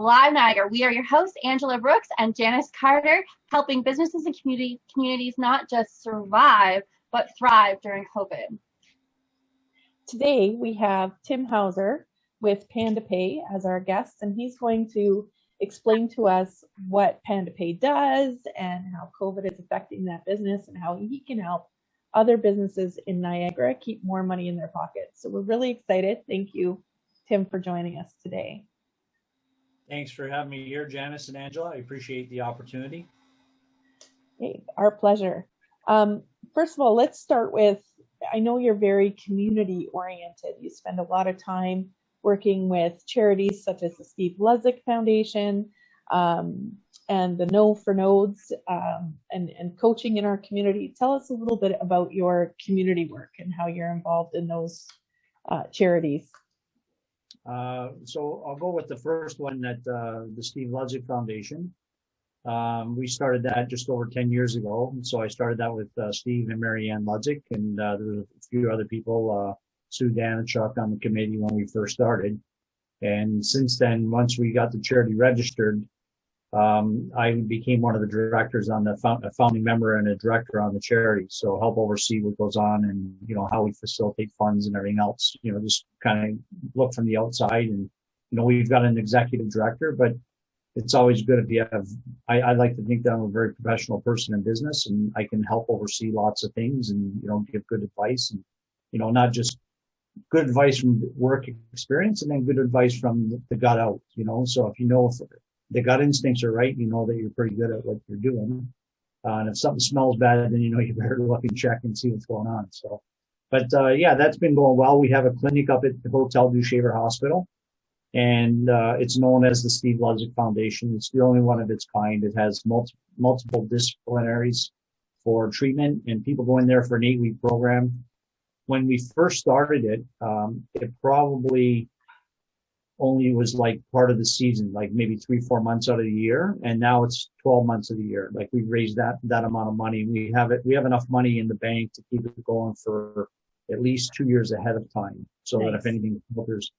Live Niagara. We are your hosts, Angela Brooks and Janice Carter, helping businesses and communities not just survive, but thrive during COVID. Today, we have Tim Housser with Panda Pay as our guest, and he's going to explain to us what Panda Pay does and how COVID is affecting that business and how he can help other businesses in Niagara keep more money in their pockets. So we're really excited. Thank you, Tim, for joining us today. Thanks for having me here, Janice and Angela. I appreciate the opportunity. Hey, our pleasure. First of all, let's start with, I know you're very community oriented. You spend a lot of time working with charities such as the Steve Ludzig Foundation and the No for Nodes and coaching in our community. Tell us a little bit about your community work and how you're involved in those charities. So I'll go with the first one, that the Steve Ludzig Foundation. We started that just over 10 years ago. So I started that with Steve and Mary Ann Ludzig, and there were a few other people, Sue Danachuk on the committee when we first started. And since then, once we got the charity registered, I became one of the directors on a founding member and a director on the charity. So help oversee what goes on and, how we facilitate funds and everything else, just kind of look from the outside. And, we've got an executive director, but it's always good if you have, I like to think that I'm a very professional person in business and I can help oversee lots of things and, give good advice and, not just good advice from work experience and then good advice from the gut out, so if if the gut instincts are right, that you're pretty good at what you're doing. And if something smells bad, then you better look and check and see what's going on. So, but that's been going well. We have a clinic up at the Hotel du Shaver Hospital, and it's known as the Steve Ludzig Foundation. It's the only one of its kind. It has multiple disciplinaries for treatment, and people go in there for an 8-week program. When we first started it, it probably only was like part of the season, like maybe 3-4 months out of the year. And now it's 12 months of the year. Like we've raised that amount of money. We have enough money in the bank to keep it going for at least 2 years ahead of time. So Nice. That if anything filters,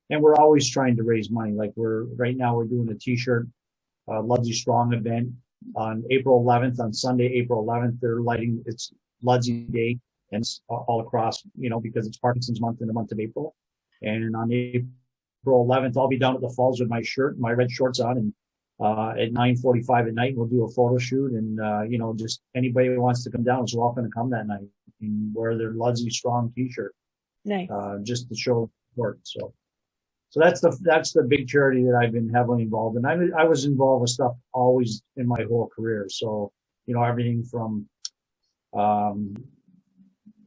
and we're always trying to raise money. Like right now we're doing a t-shirt, Ludsig Strong event on April 11th, on Sunday, April 11th, they're lighting, it's Ludsig Day, and it's all across, because it's Parkinson's month in the month of April. And on April 11th, I'll be down at the falls with my shirt, my red shorts on, and at 9:45 at night, we'll do a photo shoot. And, just anybody who wants to come down is welcome to come that night and wear their Ludsig Strong t-shirt. Nice. Just to show support. So that's the big charity that I've been heavily involved in. I was involved with stuff always in my whole career. So, everything from,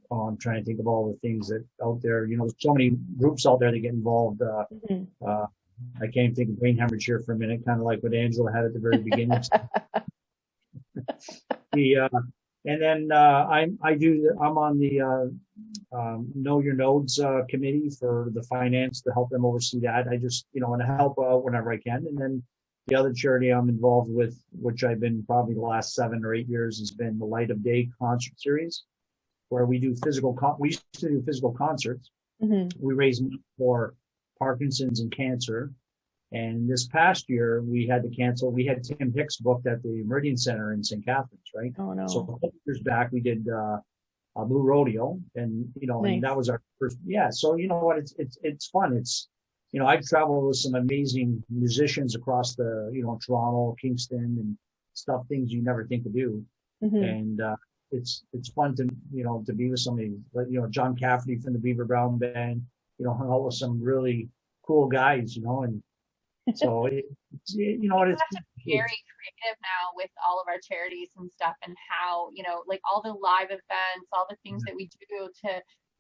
I'm trying to think of all the things that out there, there's so many groups out there that get involved. I can't think of brain hemorrhage here for a minute, kind of like what Angela had at the very beginning. And then I'm on the Know Your Nodes committee for the finance to help them oversee that. I just, want to help out whenever I can. And then the other charity I'm involved with, which I've been probably the last 7 or 8 years, has been the Light of Day concert series, where we do we used to do physical concerts. Mm-hmm. We raise money for Parkinson's and cancer. And this past year we had to cancel. We had Tim Hicks booked at the Meridian Center in St. Catharines, right? Oh no. So a couple years back we did a Blue Rodeo, and Nice. and that was our first. Yeah. So what? It's fun. It's I've traveled with some amazing musicians across the Toronto, Kingston, and stuff, things you never think to do. Mm-hmm. And it's fun to to be with somebody like John Cafferty from the Beaver Brown Band, hung out with some really cool guys, and so it's very creative now with all of our charities and stuff, and how like all the live events, all the things that we do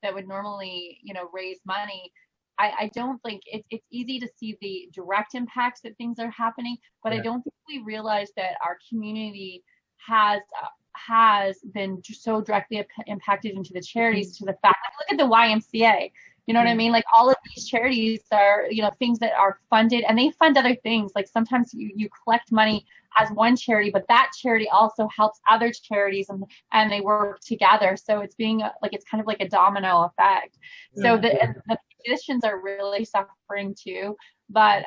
that would normally raise money. I don't think it's easy to see the direct impacts that things are happening, but I don't think we realize that our community has been so directly impacted into the charities, to the fact, look at the YMCA, what I mean? Like all of these charities are, things that are funded, and they fund other things. Like sometimes you collect money as one charity, but that charity also helps other charities, and they work together. So it's it's kind of like a domino effect. So the musicians are really suffering too. But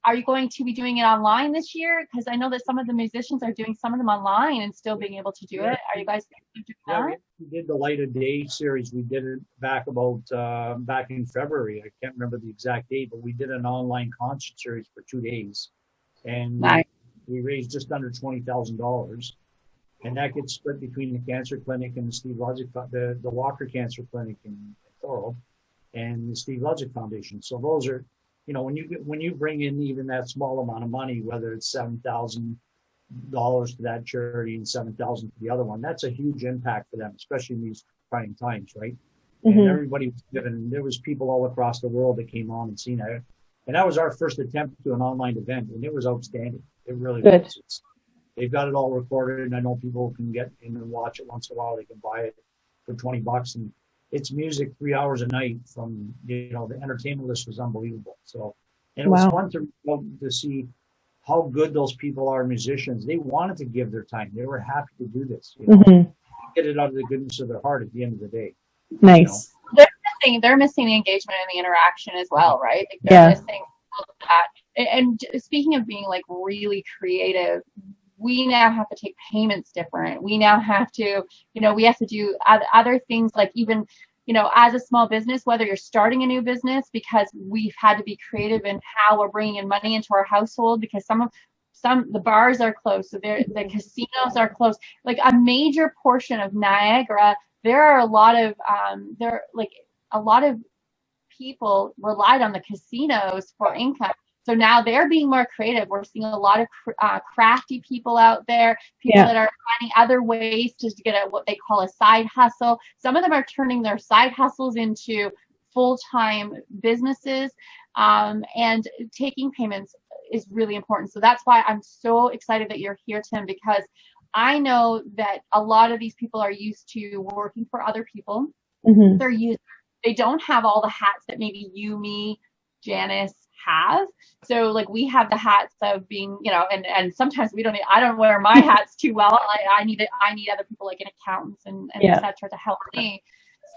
are you going to be doing it online this year? Because I know that some of the musicians are doing some of them online and still being able to do it. Are you guys doing that? We did the Light of Day series. We did it back in February. I can't remember the exact date, but we did an online concert series for 2 days, and Nice. we raised just under $20,000, and that gets split between the Cancer Clinic and the Steve Ludzig, the Walker Cancer Clinic in Thorold, and the Steve Ludzig Foundation. So those are, when you bring in even that small amount of money, whether it's $7,000 to that charity and $7,000 to the other one, that's a huge impact for them, especially in these trying times, right? Mm-hmm. And everybody was given. There was people all across the world that came on and seen it, and that was our first attempt to an online event, and it was outstanding. It really was. They've got it all recorded, and I know people can get in and watch it once in a while. They can buy it for $20, and it's music 3 hours a night from, the entertainment list was unbelievable. So, and it was fun to see how good those people are, musicians. They wanted to give their time. They were happy to do this. Mm-hmm. Get it out of the goodness of their heart at the end of the day. Nice. They're missing the engagement and the interaction as well, right? Like they're missing that. And speaking of being like really creative, we now have to take payments different. We now have to, we have to do other things, like even, as a small business, whether you're starting a new business, because we've had to be creative in how we're bringing in money into our household, because the bars are closed, so the casinos are closed. Like a major portion of Niagara, there are a lot of people relied on the casinos for income. So now they're being more creative. We're seeing a lot of crafty people out there, people that are finding other ways to get what they call a side hustle. Some of them are turning their side hustles into full-time businesses, and taking payments is really important. So that's why I'm so excited that you're here, Tim, because I know that a lot of these people are used to working for other people. Mm-hmm. They don't have all the hats that maybe you, me, Janice have. So like we have the hats of being, and sometimes I don't wear my hats too well. I need other people like an accountants and et cetera to help me.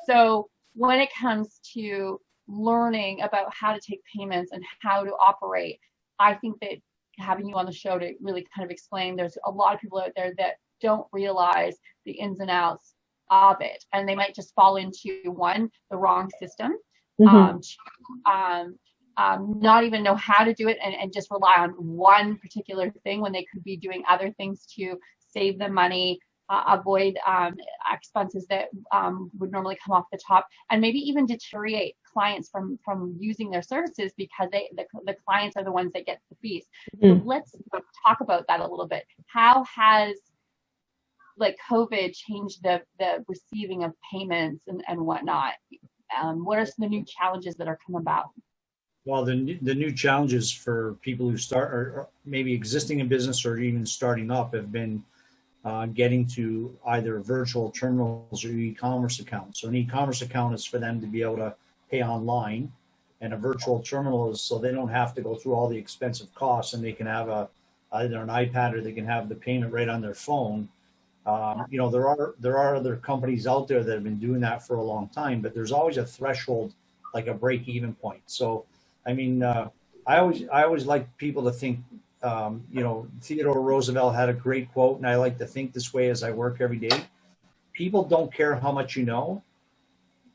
So when it comes to learning about how to take payments and how to operate, I think that having you on the show to really kind of explain, there's a lot of people out there that don't realize the ins and outs of it, and they might just fall into the wrong system, not even know how to do it, and just rely on one particular thing when they could be doing other things to save them money, avoid expenses that would normally come off the top, and maybe even deteriorate clients from using their services, because the clients are the ones that get the fees. So let's talk about that a little bit. How has COVID changed the receiving of payments and whatnot? What are some of the new challenges that are coming about? Well, the new challenges for people who start or maybe existing in business or even starting up have been getting to either virtual terminals or e-commerce accounts. So an e-commerce account is for them to be able to pay online, and a virtual terminal is so they don't have to go through all the expensive costs, and they can have either an iPad or they can have the payment right on their phone. There are other companies out there that have been doing that for a long time, but there's always a threshold, like a break-even point. So, I mean, I always like people to think, Theodore Roosevelt had a great quote, and I like to think this way as I work every day. People don't care how much you know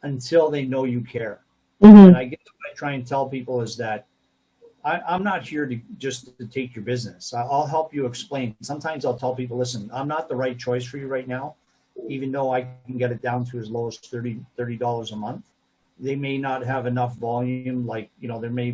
until they know you care. Mm-hmm. And I guess what I try and tell people is that I'm not here to just to take your business. I'll help you explain. Sometimes I'll tell people, listen, I'm not the right choice for you right now, even though I can get it down to as low as $30 a month. They may not have enough volume, like, they may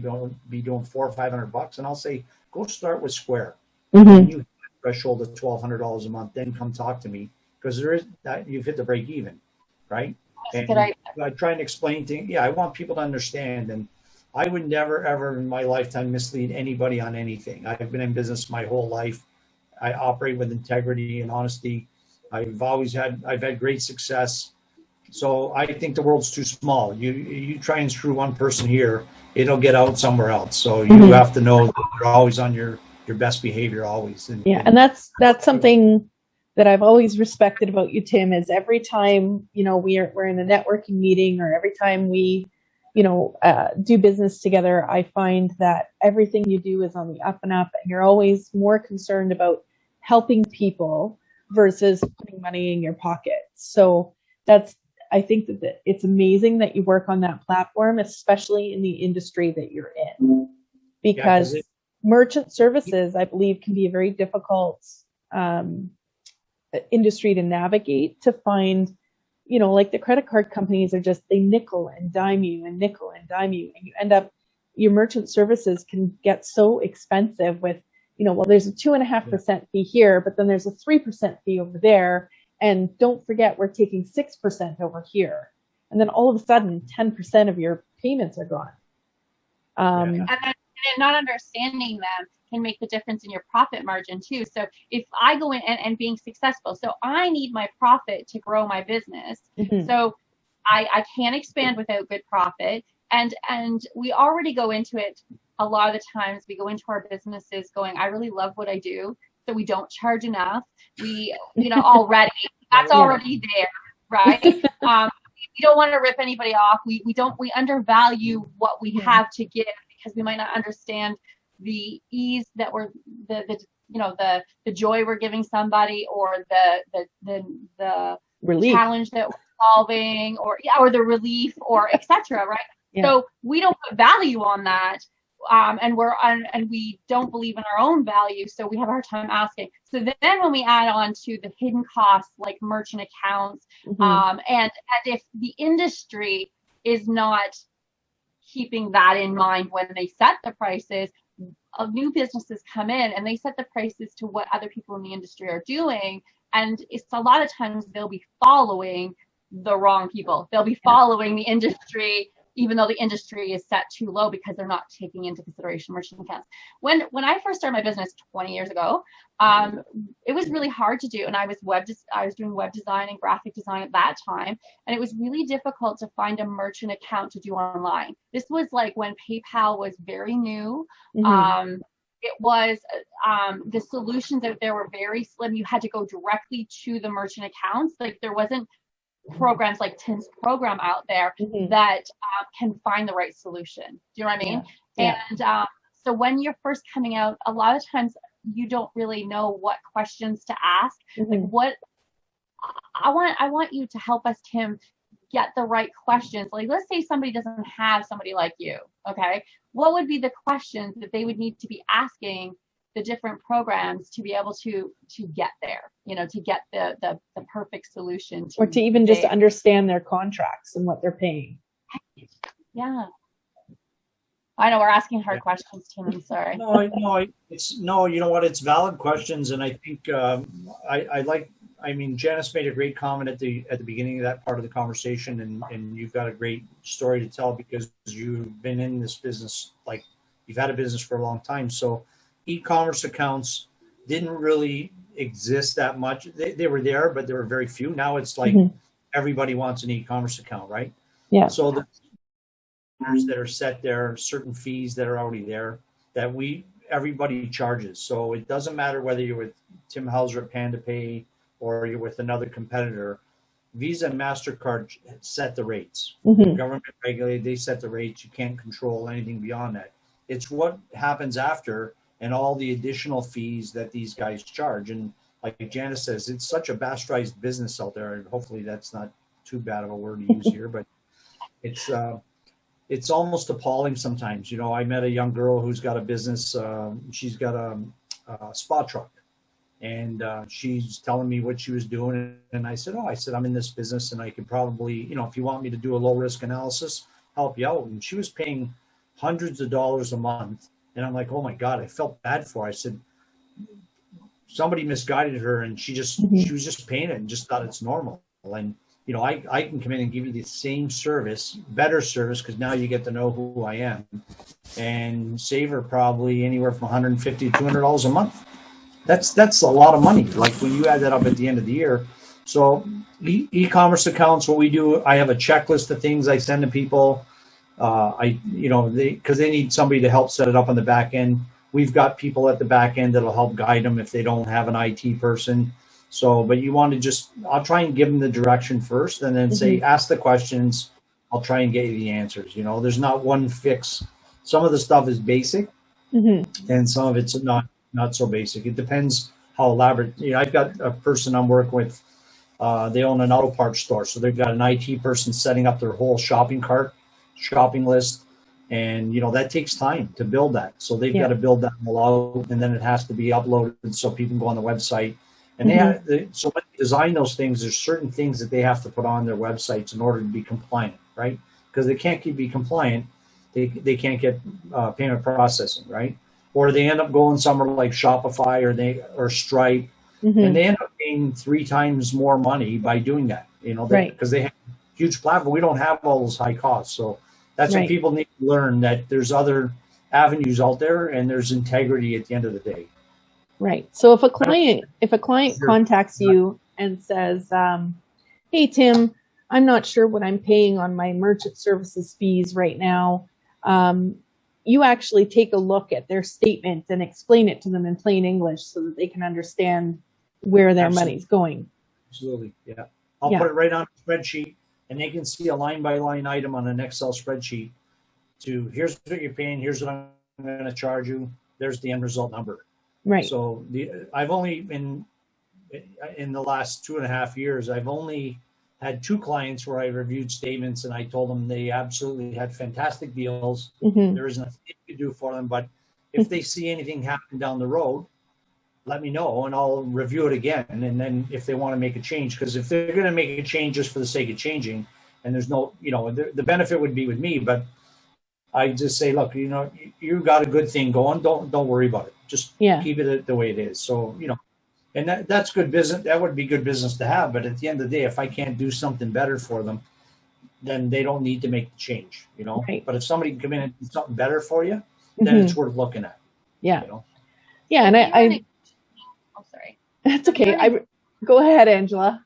be doing $400 or $500, and I'll say, go start with Square. Mm-hmm. And you hit the threshold of $1,200 a month, then come talk to me, because there is that you've hit the break even, right? And I try and explain things. Yeah, I want people to understand, and I would never, ever in my lifetime mislead anybody on anything. I've been in business my whole life. I operate with integrity and honesty. I've had great success. So I think the world's too small. You try and screw one person here, it'll get out somewhere else. So you have to know that you're always on your best behavior always. And that's something that I've always respected about you, Tim, is every time, we're in a networking meeting, or every time we do business together, I find that everything you do is on the up and up, and you're always more concerned about helping people versus putting money in your pocket. So I think that it's amazing that you work on that platform, especially in the industry that you're in, because merchant services, I believe, can be a very difficult industry to navigate, to find, like the credit card companies are just, they nickel and dime you and nickel and dime you. And you end up, your merchant services can get so expensive with, well, there's a 2.5% fee here, but then there's a 3% fee over there. And don't forget, we're taking 6% over here. And then all of a sudden, 10% of your payments are gone. And not understanding them can make the difference in your profit margin too. So if I go in and being successful, so I need my profit to grow my business. Mm-hmm. So I can't expand without good profit. And we already go into it a lot of the times. We go into our businesses going, I really love what I do, so we don't charge enough. We, already, that's already there, right? We don't want to rip anybody off. We undervalue what we have to give, because we might not understand the ease that we're the joy we're giving somebody, or the relief, challenge that we're solving, or the relief, or etc. Right? Yeah. So we don't put value on that, and we don't believe in our own value, so we have a hard time asking. So then when we add on to the hidden costs like merchant accounts, mm-hmm. and if the industry is not keeping that in mind when they set the prices, new businesses come in and they set the prices to what other people in the industry are doing, and it's a lot of times they'll be following the wrong people. They'll be following the industry, even though the industry is set too low, because they're not taking into consideration merchant accounts. When I first started my business 20 years ago, it was really hard to do, and I was doing web design and graphic design at that time, and it was really difficult to find a merchant account to do online. This was like when PayPal was very new. Mm-hmm. It was the solutions out there were very slim. You had to go directly to the merchant accounts. Like, there wasn't programs like Tim's program out there, mm-hmm. that can find the right solution. Do you know what I mean? Yeah. And so when you're first coming out, a lot of times you don't really know what questions to ask. Mm-hmm. Like, what I want you to help us, Tim, get the right questions. Like, let's say somebody doesn't have somebody like you. Okay, what would be the questions that they would need to be asking the different programs to be able to get there, to get the perfect solution, or to even just understand their contracts and what they're paying. Yeah, I know we're asking hard questions, Tim. I'm sorry. No, you know what? It's valid questions, and I think Janice made a great comment at the beginning of that part of the conversation, and you've got a great story to tell, because you've been in this business, like, you've had a business for a long time. So e-commerce accounts didn't really exist that much. They were there, but there were very few. Now it's like, mm-hmm. everybody wants an e-commerce account, right? Yeah. So the that are set there, certain fees that are already there that everybody charges. So it doesn't matter whether you're with Tim Housser at Panda Pay or you're with another competitor. Visa and MasterCard set the rates. Mm-hmm. Government regulated, they set the rates. You can't control anything beyond that. It's what happens after and all the additional fees that these guys charge. And like Janice says, it's such a bastardized business out there. And hopefully that's not too bad of a word to use here, but it's almost appalling sometimes. I met a young girl who's got a business. She's got a spa truck, and she's telling me what she was doing. And I said, I'm in this business, and I could probably, if you want me to do a low risk analysis, help you out. And she was paying hundreds of dollars a month. And I'm like, oh my God, I felt bad for her. I said, somebody misguided her, and she was just paying it and just thought it's normal. And I can come in and give you the same service, better service, because now you get to know who I am, and save her probably anywhere from $150 to $200 a month. That's a lot of money. Like, when you add that up at the end of the year. So e-commerce accounts, what we do, I have a checklist of things I send to people. Because they need somebody to help set it up on the back end. We've got people at the back end that'll help guide them if they don't have an IT person. So, but you want to I'll try and give them the direction first, and then say, ask the questions, I'll try and get you the answers. You know, there's not one fix. Some of the stuff is basic, and some of it's not so basic. It depends how elaborate. You know, I've got a person I'm working with. They own an auto parts store, so they've got an IT person setting up their whole shopping list, and you know that takes time to build that. So they've got to build that all out, and then it has to be uploaded so people can go on the website. And so when they design those things, there's certain things that they have to put on their websites in order to be compliant, right? Because they can't be compliant, they can't get payment processing, right? Or they end up going somewhere like Shopify or Stripe, and they end up paying 3 times more money by doing that, you know, because they have a huge platform. We don't have all those high costs. So that's what people need to learn, that there's other avenues out there and there's integrity at the end of the day. Right. So if a client contacts you and says, hey, Tim, I'm not sure what I'm paying on my merchant services fees right now. You actually take a look at their statement and explain it to them in plain English so that they can understand where their money's going. Absolutely. Yeah. I'll put it right on a spreadsheet, and they can see a line by line item on an Excel spreadsheet to here's what you're paying. Here's what I'm going to charge you. There's the end result number. Right. So I've only been in the last 2.5 years, I've only had 2 clients where I reviewed statements and I told them they absolutely had fantastic deals. There is nothing you can do for them, but if they see anything happen down the road, let me know and I'll review it again. And then if they want to make a change, because if they're going to make a change just for the sake of changing, and there's no, you know, the benefit would be with me, but I just say, look, you know, you got a good thing going. Don't worry about it. Just keep it the way it is. So, you know, and that's good business. That would be good business to have. But at the end of the day, if I can't do something better for them, then they don't need to make the change, you know. Right. But if somebody can come in and do something better for you, then it's worth looking at. Yeah. You know? Yeah. And I oh, sorry. That's okay. Go ahead, Angela.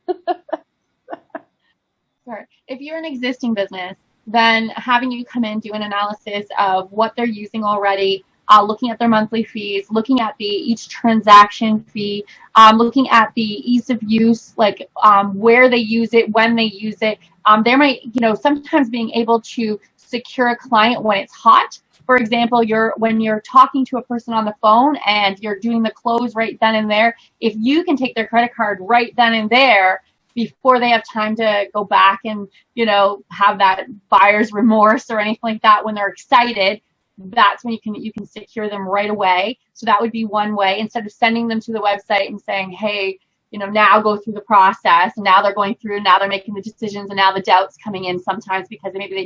Sorry. If you're an existing business, then having you come in, do an analysis of what they're using already, looking at their monthly fees, looking at each transaction fee, looking at the ease of use, like where they use it, when they use it. There might, you know, sometimes being able to secure a client when it's hot. For example, when you're talking to a person on the phone and you're doing the close right then and there, if you can take their credit card right then and there before they have time to go back and, you know, have that buyer's remorse or anything like that when they're excited, that's when you can secure them right away. So that would be one way, instead of sending them to the website and saying, hey, you know, now go through the process, and now they're going through, now they're making the decisions, and now the doubt's coming in sometimes because maybe they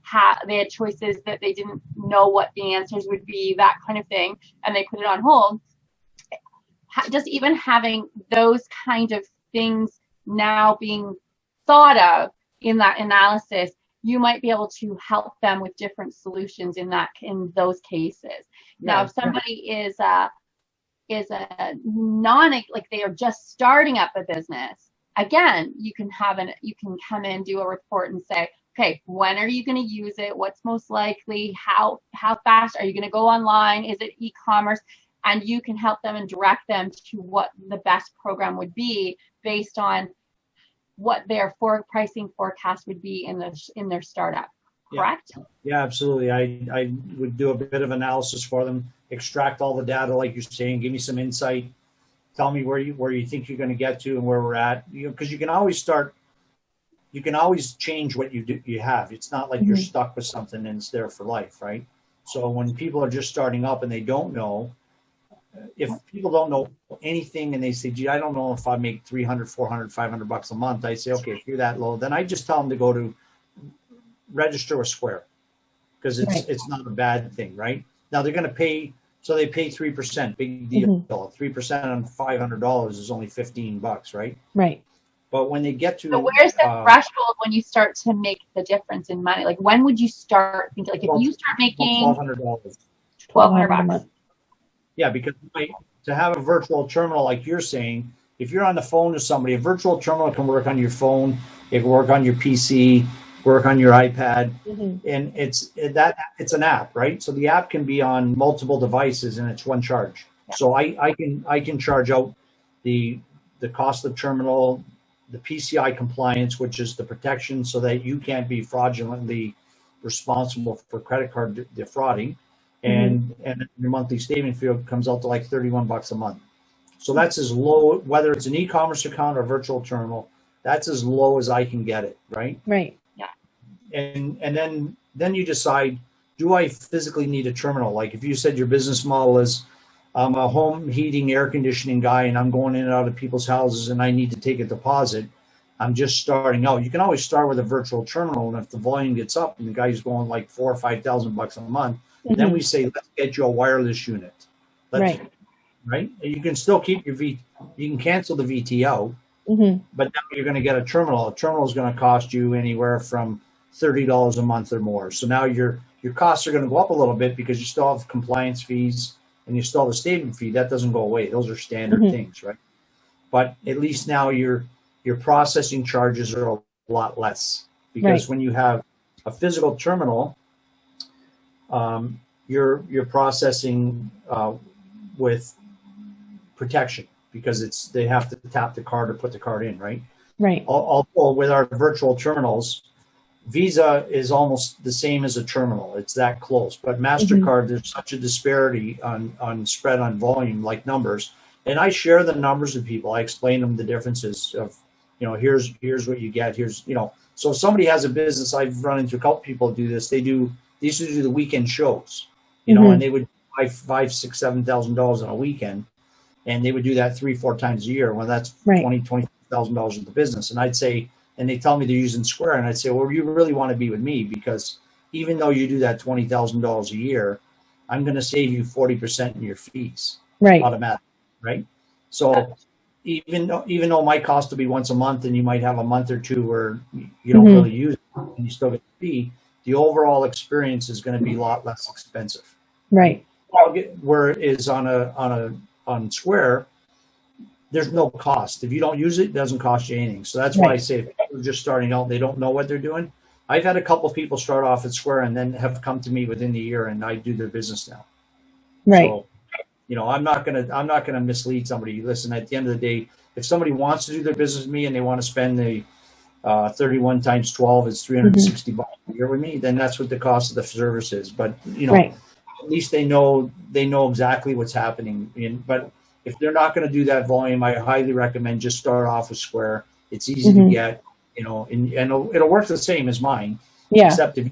had choices that they didn't know what the answers would be, that kind of thing, and they put it on hold. Just even having those kind of things now being thought of in that analysis, you might be able to help them with different solutions in those cases. Now, if somebody is a like they are just starting up a business, again, you can come in, do a report and say, okay, when are you going to use it? What's most likely? How fast are you going to go online? Is it e-commerce? And you can help them and direct them to what the best program would be based on what their pricing forecast would be in their startup. Correct? Yeah, absolutely. I would do a bit of analysis for them, extract all the data, like you're saying, give me some insight, tell me where you think you're going to get to and where we're at. You know, because you can always change what you have. It's not like you're stuck with something and it's there for life, right? So when people are just starting up and they don't know, if people don't know anything and they say, gee, I don't know if I make $300, $400, $500 a month, I say, okay, if you're that low, then I just tell them to go to register with Square, because it's not a bad thing, right? Now they're going to pay, so they pay 3%, big deal. 3% on $500 is only $15, right? Right. But when they get to, so where's the threshold when you start to make the difference in money? Like, when would you start thinking, like, if you start making $1,200 a month? Yeah, because to have a virtual terminal, like you're saying, if you're on the phone with somebody, a virtual terminal can work on your phone, it can work on your PC, work on your iPad, and it's an app, right? So the app can be on multiple devices and it's one charge. Yeah. So I can charge out the cost of terminal, the PCI compliance, which is the protection so that you can't be fraudulently responsible for credit card defrauding, and your monthly statement fee comes out to like $31 a month. So that's as low, whether it's an e-commerce account or virtual terminal, that's as low as I can get it, right? Right. Yeah. And then you decide, do I physically need a terminal? Like if you said your business model is, I'm a home heating, air conditioning guy, and I'm going in and out of people's houses, and I need to take a deposit. I'm just starting out. You can always start with a virtual terminal, and if the volume gets up and the guy's going like $4,000 or $5,000 a month, then we say, let's get you a wireless unit. Right. You can still keep your you can cancel the VT out, but now you're going to get a terminal. A terminal is going to cost you anywhere from $30 a month or more. So now your costs are going to go up a little bit because you still have compliance fees and you still have the statement fee. That doesn't go away. Those are standard things, right? But at least now your processing charges are a lot less, because when you have a physical terminal, you're processing with protection, because they have to tap the card or put the card in, right? Right. Although with our virtual terminals, Visa is almost the same as a terminal. It's that close. But MasterCard, there's such a disparity on spread on volume, like numbers. And I share the numbers with people. I explain them the differences of, here's what you get. So if somebody has a business, I've run into a couple people do this. They used to do the weekend shows, and they would buy $5,000, $6,000, $7,000 on a weekend. And they would do that 3-4 times a year. Well, that's $20,000 in the business. And I'd say, and they tell me they're using Square, and I'd say, well, you really want to be with me, because even though you do that $20,000 a year, I'm going to save you 40% in your fees, automatically, right? So even though my cost will be once a month, and you might have a month or two where you don't really use it, and you still get the fee, the overall experience is going to be a lot less expensive, right? Whereas on Square, there's no cost. If you don't use it, it doesn't cost you anything. So that's why I say, if people are just starting out, they don't know what they're doing. I've had a couple of people start off at Square and then have come to me within the year, and I do their business now. Right. So, I'm not gonna mislead somebody. Listen, at the end of the day, if somebody wants to do their business with me and they want to spend the 31 times 12 is $360 a year with me, then that's what the cost of the service is. But at least they know exactly what's happening. But if they're not going to do that volume, I highly recommend just start off with Square. It's easy to get, and it'll work the same as mine. Yeah. Except if you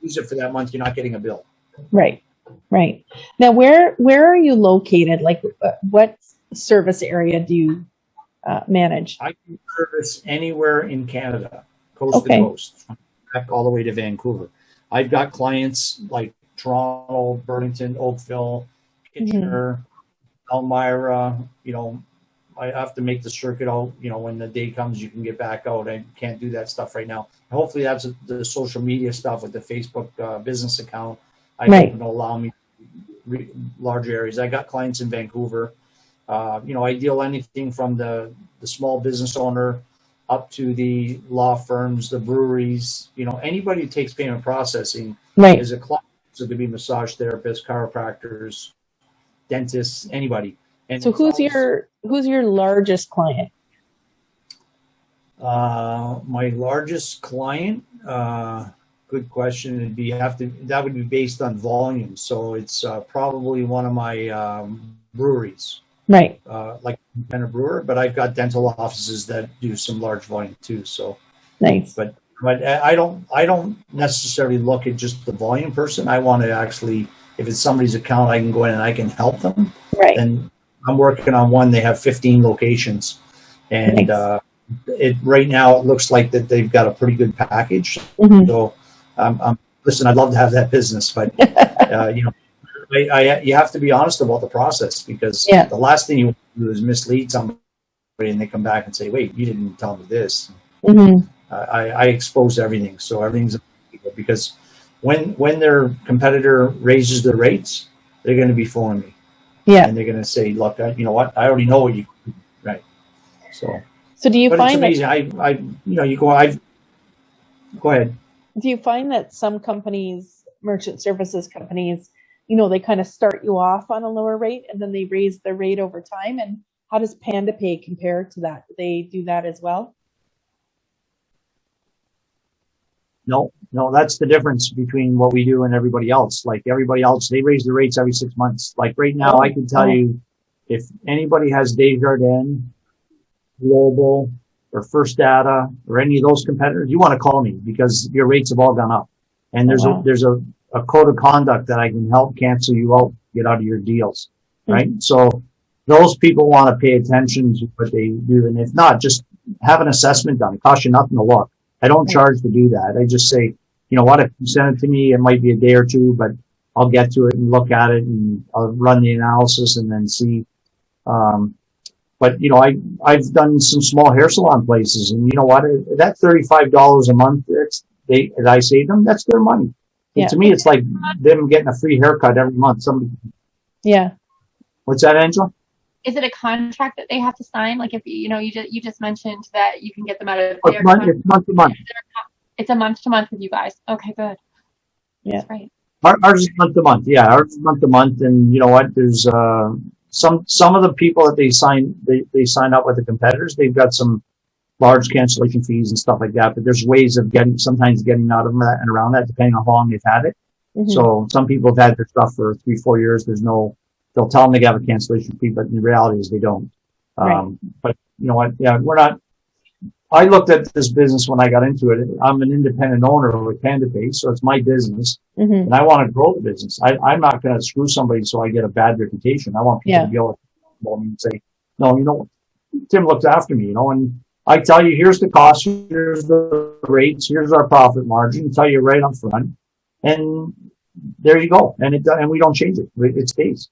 use it for that month, you're not getting a bill. Right. Right. Now, where are you located? Like, what service area do you manage? I can service anywhere in Canada, coast to coast, back all the way to Vancouver. I've got clients like Toronto, Burlington, Oakville, Kitchener, Elmira. I have to make the circuit out. When the day comes, you can get back out. I can't do that stuff right now. Hopefully, that's the social media stuff with the Facebook business account. I hope it'll allow me large areas. I got clients in Vancouver. I deal anything from the small business owner up to the law firms, the breweries. Anybody who takes payment processing is a client. So it could be massage therapists, chiropractors, dentists, anybody. And so who's your largest client? My largest client, good question. That would be based on volume. So it's probably one of my breweries, right? Like a brewer, but I've got dental offices that do some large volume too. So nice. But I don't necessarily look at just the volume person. I want to actually, if it's somebody's account, I can go in and I can help them. Right. And I'm working on one. They have 15 locations, and right now it looks like that they've got a pretty good package. So, listen, I'd love to have that business, but you have to be honest about the process, because the last thing you want to do is mislead somebody and they come back and say, "Wait, you didn't tell me this." I expose everything, so everything's because when their competitor raises their rates, they're going to be phoning me. Yeah, and they're going to say, "Look, you know what? I already know what you do." Right. So do you find it's amazing? Go ahead. Do you find that some companies, merchant services companies, they kind of start you off on a lower rate and then they raise their rate over time? And how does Panda Pay compare to that? Do they do that as well? No, that's the difference between what we do and everybody else. Like everybody else, they raise the rates every 6 months. Like right now, I can tell you, if anybody has Desjardins, Global, or First Data, or any of those competitors, you want to call me because your rates have all gone up. And there's a code of conduct that I can help cancel you out, get out of your deals, right? So those people want to pay attention to what they do. And if not, just have an assessment done. It costs you nothing to look. I don't charge to do that. I just say, you know what, if you send it to me, it might be a day or two, but I'll get to it and look at it and I'll run the analysis and then see. But you know, I've done some small hair salon places, and you know what, that $35 a month that I save them, that's their money. Yeah. To me, it's like them getting a free haircut every month. Yeah. What's that, Angela? Is it a contract that they have to sign? Like if you just mentioned that you can get them out of their contract. It's month to month. It's a month to month with you guys. Okay, good. Yeah. That's right. Ours is month to month. Yeah, ours is month to month, and you know what? There's some of the people that they sign up with the competitors. They've got some large cancellation fees and stuff like that. But there's ways of sometimes getting out of that and around that, depending on how long they've had it. Mm-hmm. So some people have had their stuff for 3-4 years. They'll tell them they have a cancellation fee, but the reality is they don't. Right. But you know what? Yeah, I looked at this business when I got into it. I'm an independent owner with PandaPay, so it's my business, and I want to grow the business. I'm not going to screw somebody so I get a bad reputation. I want people to be able to call me and say, no, you know, Tim looks after me, you know, and I tell you, here's the cost, here's the rates, here's our profit margin, tell you right up front, and there you go. And we don't change it. It stays.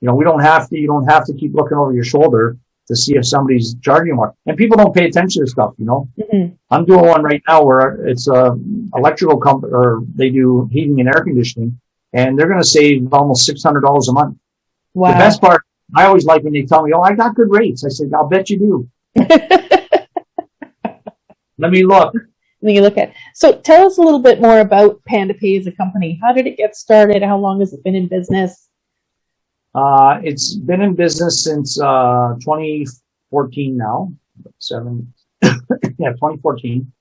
You know, you don't have to keep looking over your shoulder to see if somebody's charging more. And people don't pay attention to stuff, you know. Mm-hmm. I'm doing one right now where it's a electrical company, or they do heating and air conditioning, and they're going to save almost $600 a month. Wow. The best part, I always like when they tell me, oh, I got good rates. I said, I'll bet you do. Let me look. Then you look at. So tell us a little bit more about PandaPay as a company. How did it get started? How long has it been in business? It's been in business since 2014 now. 2014.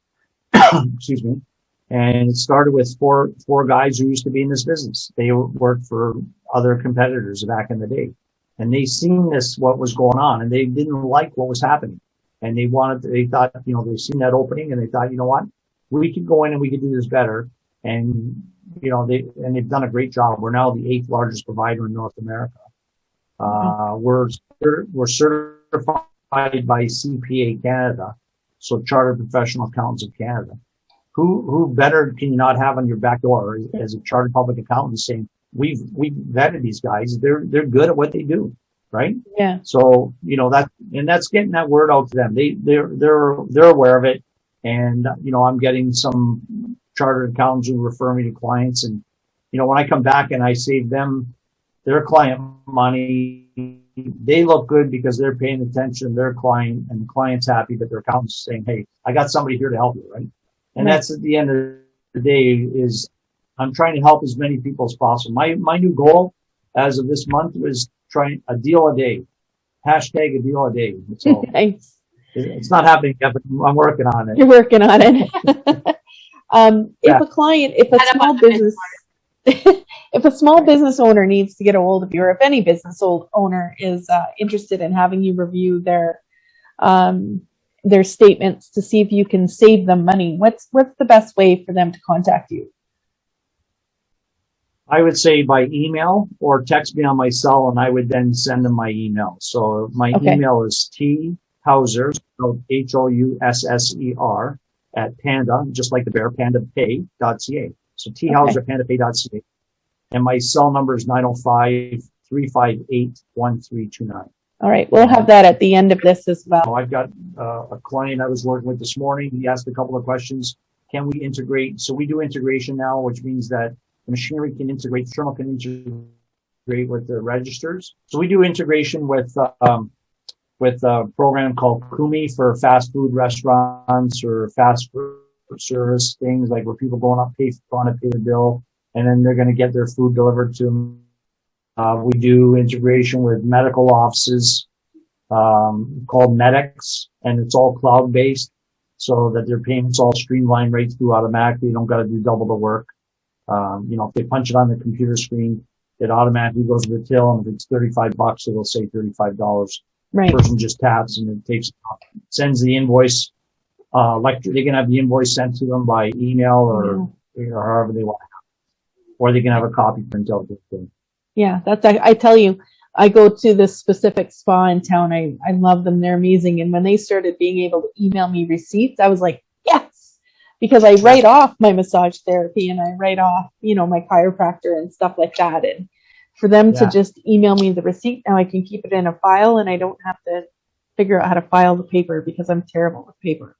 Excuse me. And it started with four guys who used to be in this business. They worked for other competitors back in the day. And they seen what was going on, and they didn't like what was happening. And they thought, you know, they seen that opening, and they thought, you know what, we could go in and we could do this better. And, you know, they've done a great job. We're now the 8th largest provider in North America. We're certified by CPA Canada, so Chartered Professional Accountants of Canada. Who better can you not have on your back door as a chartered public accountant saying, we've vetted these guys. They're good at what they do. Right? Yeah. So, you know, that's getting that word out to them. They're aware of it. And, you know, I'm getting some chartered accountants who refer me to clients. And, you know, when I come back and I save them their client money, they look good because they're paying attention to their client, and the client's happy, but their accountant's saying, hey, I got somebody here to help you. Right. And that's at the end of the day is I'm trying to help as many people as possible. My new goal as of this month was trying a deal a day, hashtag a deal a day. So nice. It's not happening yet, but I'm working on it. You're working on it. If a small business owner needs to get a hold of you, or if any business owner is interested in having you review their statements to see if you can save them money, what's the best way for them to contact you? I would say by email or text me on my cell, and I would then send them my email. So my email is Housser, spelled HOUSSER, at Panda, just like the bear, pandapay.ca. So Housser, pandapay.ca. And my cell number is 905-358-1329. All right. We'll have that at the end of this as well. I've got a client I was working with this morning. He asked a couple of questions. Can we integrate? So we do integration now, which means that the machinery can integrate, the terminal can integrate with the registers. So we do integration with a program called Kumi for fast food restaurants or fast food service things, like where people want to pay the bill, and then they're going to get their food delivered to them. We do integration with medical offices called Medics, and it's all cloud-based. so that their payments all streamlined right through automatically. You don't got to do double the work. If they punch it on the computer screen, it automatically goes to the till, and if it's $35, it'll say $35. Right. The person just taps and it sends the invoice. They can have the invoice sent to them by email or however they want, or they can have a copy printed out. Yeah, I tell you, I go to this specific spa in town. I love them. They're amazing. And when they started being able to email me receipts, I was like, yes, because I write off my massage therapy and I write off, my chiropractor and stuff like that. And for them to just email me the receipt, now I can keep it in a file and I don't have to figure out how to file the paper because I'm terrible with paper.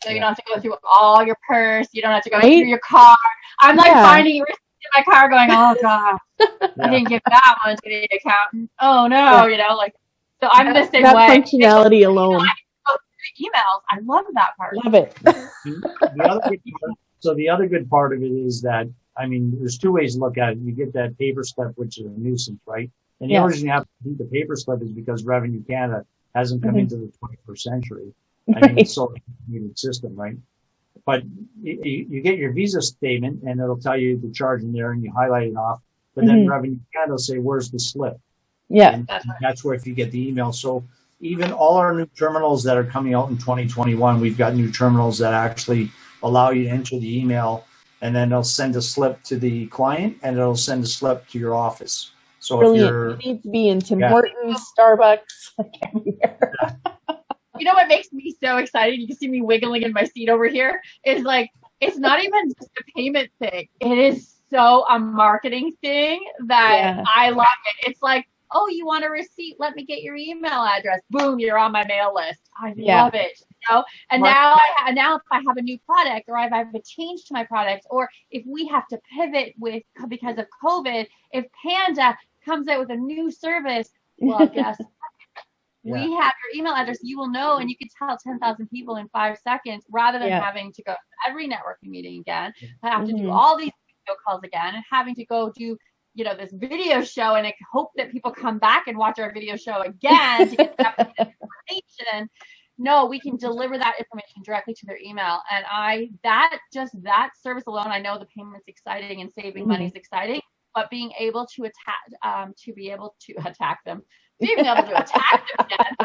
So you don't have to go through all your purse. You don't have to go through your car. I'm like finding receipts in my car going, oh God, I didn't give that one to the accountant. Oh no, so I'm the same way. That functionality alone. I can go through emails. I love that part. Love it. The other good part of it is that, there's two ways to look at it. You get that paper slip, which is a nuisance, right? And the only reason you have to do the paper slip is because Revenue Canada hasn't come into the 21st century. It's so complicated system, right? But you get your Visa statement and it'll tell you the charge in there and you highlight it off. But then Revenue Canada will say, where's the slip? Yeah. And that's where if you get the email. So even all our new terminals that are coming out in 2021, we've got new terminals that actually allow you to enter the email, and then they'll send a slip to the client and it'll send a slip to your office. So Brilliant. You need to be in Tim Hortons, Starbucks, like everywhere. You know what makes me so excited? You can see me wiggling in my seat over here. Is like, it's not even just a payment thing. It is so a marketing thing that I love it. It's like, oh, you want a receipt? Let me get your email address. Boom, you're on my mail list. I love it. And now if I have a new product or if I have a change to my product, or if we have to pivot because of COVID, if Panda comes out with a new service, well, guess we have your email address. You will know, and you can tell 10,000 people in 5 seconds rather than having to go to every networking meeting again. I have to do all these video calls again and having to go do, this video show and hope that people come back and watch our video show again to get that information. No, we can deliver that information directly to their email. And that service alone, I know the payment's exciting and saving money is exciting, but being able to attack them, being able to attack them again,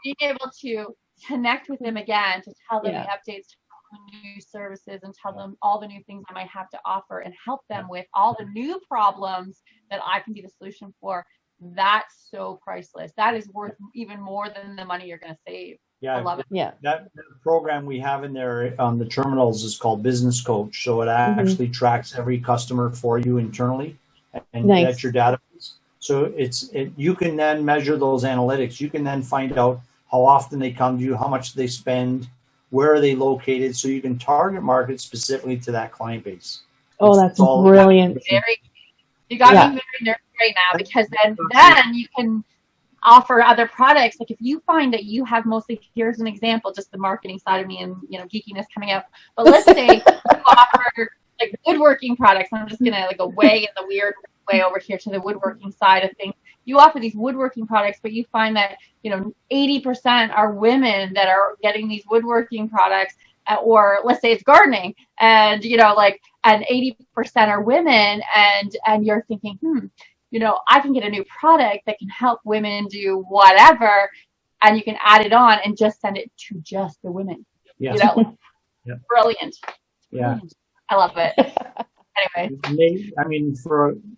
being able to connect with them again, to tell them the updates, to tell them the new services, and tell them all the new things I might have to offer, and help them with all the new problems that I can be the solution for. That's so priceless. That is worth even more than the money you're going to save. Yeah, I love it. Yeah. That program we have in there on the terminals is called Business Coach. So it actually tracks every customer for you internally and that's your database. So you can then measure those analytics. You can then find out how often they come to you, how much they spend, where are they located, so you can target market specifically to that client base. Oh, that's brilliant. You got me very nervous right now, because then you can offer other products. Like if you find that you have mostly, here's an example, just the marketing side of me and geekiness coming out. But let's say you offer like woodworking products. I'm just gonna go way in the weird way over here to the woodworking side of things. You offer these woodworking products, but you find that 80% are women that are getting these woodworking products, or let's say it's gardening, and and 80% are women, and you're thinking, I can get a new product that can help women do whatever, and you can add it on and just send it to just the women. Brilliant. Yeah. I love it. Anyway.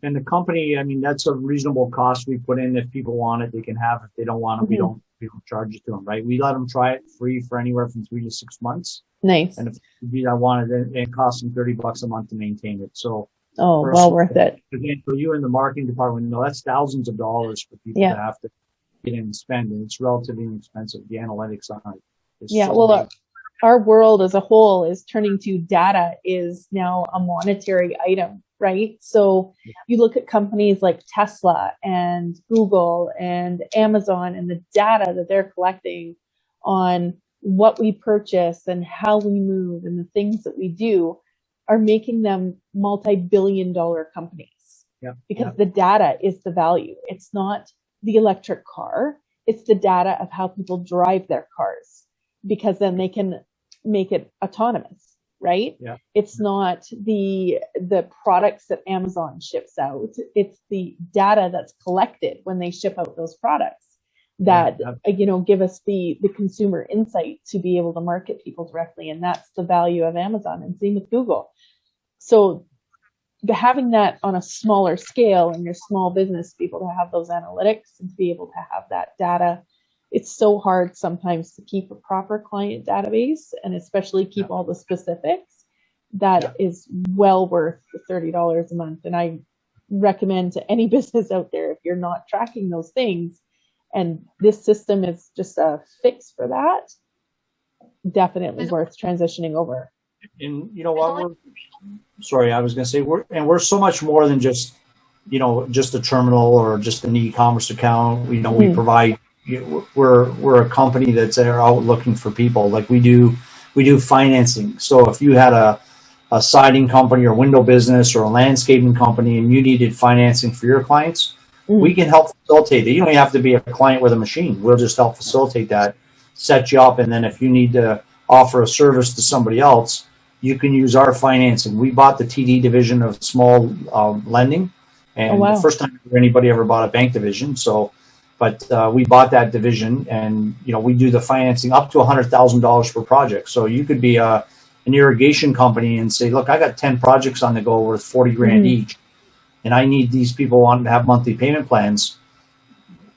In the company, that's a reasonable cost we put in. If people want it, they can have it. If they don't want it, we don't charge it to them, right? We let them try it free for anywhere from 3 to 6 months. Nice. And if they want it, it costs them $30 a month to maintain it. So, well worth it. Again, for you in the marketing department, that's thousands of dollars for people to have to get in and spend, and it's relatively inexpensive. The analytics on it. Our world as a whole is turning to data is now a monetary item, right? So you look at companies like Tesla and Google and Amazon, and the data that they're collecting on what we purchase and how we move and the things that we do are making them multi-billion-dollar companies. Because the data is the value. It's not the electric car. It's the data of how people drive their cars, because then they can make it autonomous, right? Yeah. It's not the products that Amazon ships out. It's the data that's collected when they ship out those products that, give us the consumer insight to be able to market people directly. And that's the value of Amazon, and same with Google. So having that on a smaller scale in your small business, be able to have those analytics and to be able to have that data. It's so hard sometimes to keep a proper client database, and especially keep all the specifics. That is well worth the $30 a month. And I recommend to any business out there, if you're not tracking those things, and this system is just a fix for that, definitely worth transitioning over. And you know what? I was going to say we're so much more than just a terminal or just an e-commerce account. We provide. We're a company that's out looking for people. Like we do financing. So if you had a siding company or window business or a landscaping company and you needed financing for your clients, we can help facilitate it. You don't even have to be a client with a machine. We'll just help facilitate that, set you up, and then if you need to offer a service to somebody else, you can use our financing. We bought the TD division of small lending, and the first time anybody ever bought a bank division. But we bought that division, and we do the financing up to $100,000 per project. So you could be an irrigation company and say, look, I got 10 projects on the go worth 40 grand each, and I need these people wanting to have monthly payment plans.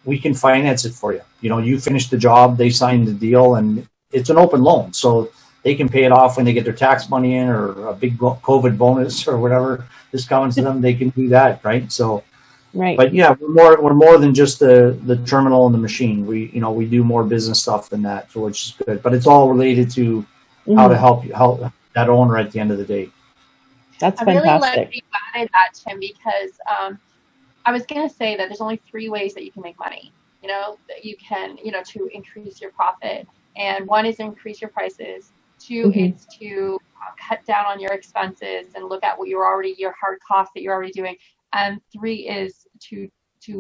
We can finance it for you. You finish the job, they sign the deal, and it's an open loan. So they can pay it off when they get their tax money in, or a big COVID bonus or whatever is coming to them. They can do that, right? So, right. But yeah, we're more than just the terminal and the machine. We do more business stuff than that, so which is good. But it's all related to how to help that owner at the end of the day. That's fantastic. I really like that you added that, Tim, because I was going to say that there's only 3 ways that you can make money. That you can to increase your profit, and one is increase your prices. 2 is to cut down on your expenses and look at what your hard costs that you're already doing. And 3 is to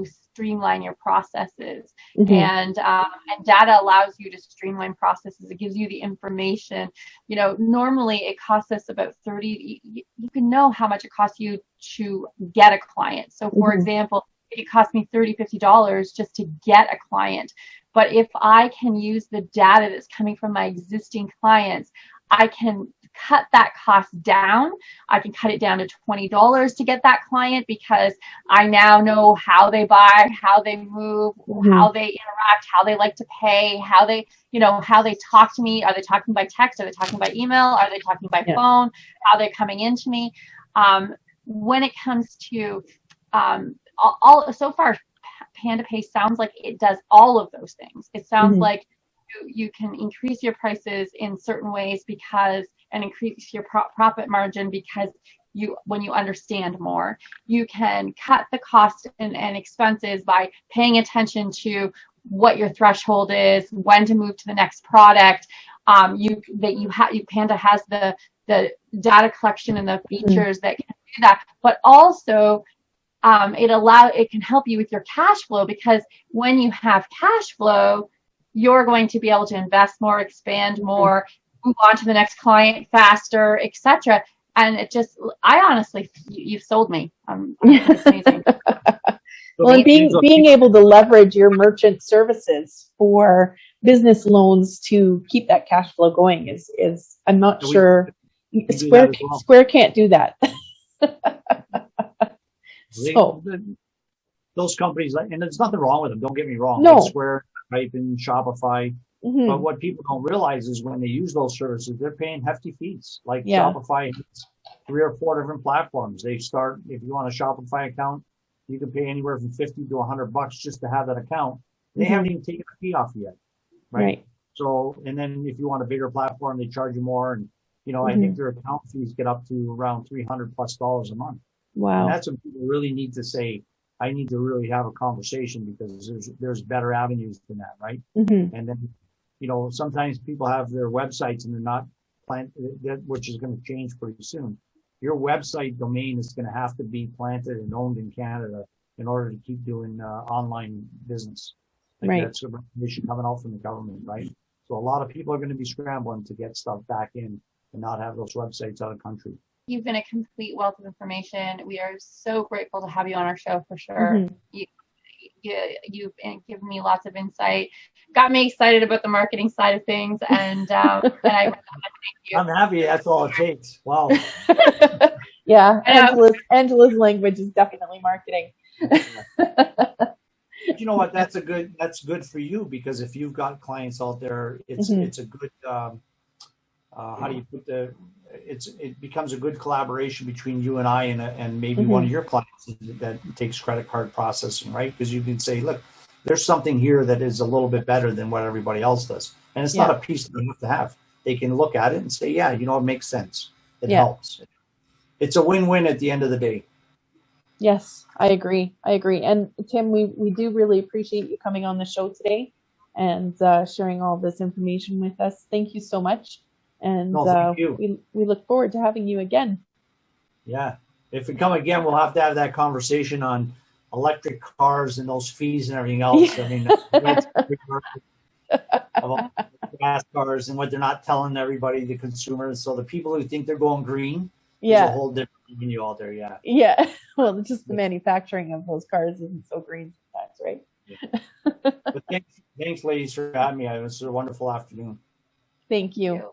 streamline your processes. And data allows you to streamline processes. It gives you the information. Normally it costs us about 30. You can know how much it costs you to get a client. So for example, it cost me $30, $50 just to get a client. But if I can use the data that's coming from my existing clients, I can cut that cost down. I can cut it down to $20 to get that client, because I now know how they buy, how they move, how they interact, how they like to pay, how they talk to me. Are they talking by text? Are they talking by email? Are they talking by phone? How they're coming into me? When it comes to all so far, PandaPay sounds like it does all of those things. It sounds like you can increase your prices in certain ways and increase your profit margin because when you understand more. You can cut the cost and expenses by paying attention to what your threshold is, when to move to the next product. Panda has the data collection and the features that can do that, but also it can help you with your cash flow, because when you have cash flow, you're going to be able to invest more, expand more, move on to the next client faster, etc. And I honestly, you've sold me. It's amazing. Well, and being able to leverage your merchant services for business loans to keep that cash flow going is I'm not sure. Square can't do that. So those companies, and there's nothing wrong with them. Don't get me wrong. No. Like Square, Type, and Shopify. But what people don't realize is when they use those services, they're paying hefty fees. Like Shopify has 3 or 4 different platforms. They start, if you want a Shopify account, you can pay anywhere from $50 to $100 just to have that account. They haven't even taken a fee off yet, right? So, and then if you want a bigger platform, they charge you more. And I think their account fees get up to around $300+ a month. Wow. And that's what people really need to say. I need to really have a conversation, because there's better avenues than that, right? And then, sometimes people have their websites and they're not planted, which is going to change pretty soon. Your website domain is going to have to be planted and owned in Canada in order to keep doing online business. That's a recommendation coming out from the government, right? So a lot of people are going to be scrambling to get stuff back in and not have those websites out of country. You've been a complete wealth of information. We are so grateful to have you on our show for sure. Mm-hmm. You've given me lots of insight, got me excited about the marketing side of things, and I want to thank you. I'm happy that's all it takes. Wow. Yeah, Angela's language is definitely marketing. You know what? That's good for you, because if you've got clients out there, it's a good how do you put it becomes a good collaboration between you and I and maybe one of your clients that takes credit card processing, right? Because you can say, look, there's something here that is a little bit better than what everybody else does, and it's not a piece they have to have. They can look at it and say, yeah, you know, it makes sense. It helps. It's a win-win at the end of the day. Yes, I agree. And Tim, we do really appreciate you coming on the show today and sharing all this information with us. Thank you so much. And thank you. We look forward to having you again. Yeah. If we come again, we'll have to have that conversation on electric cars and those fees and everything else. I mean, about gas cars and what they're not telling everybody, the consumers. So the people who think they're going green, there's a whole different revenue out there. Yeah. Yeah. Well, just the manufacturing of those cars isn't so green sometimes, right? Yeah. But thanks, ladies, for having me. It was a wonderful afternoon. Thank you.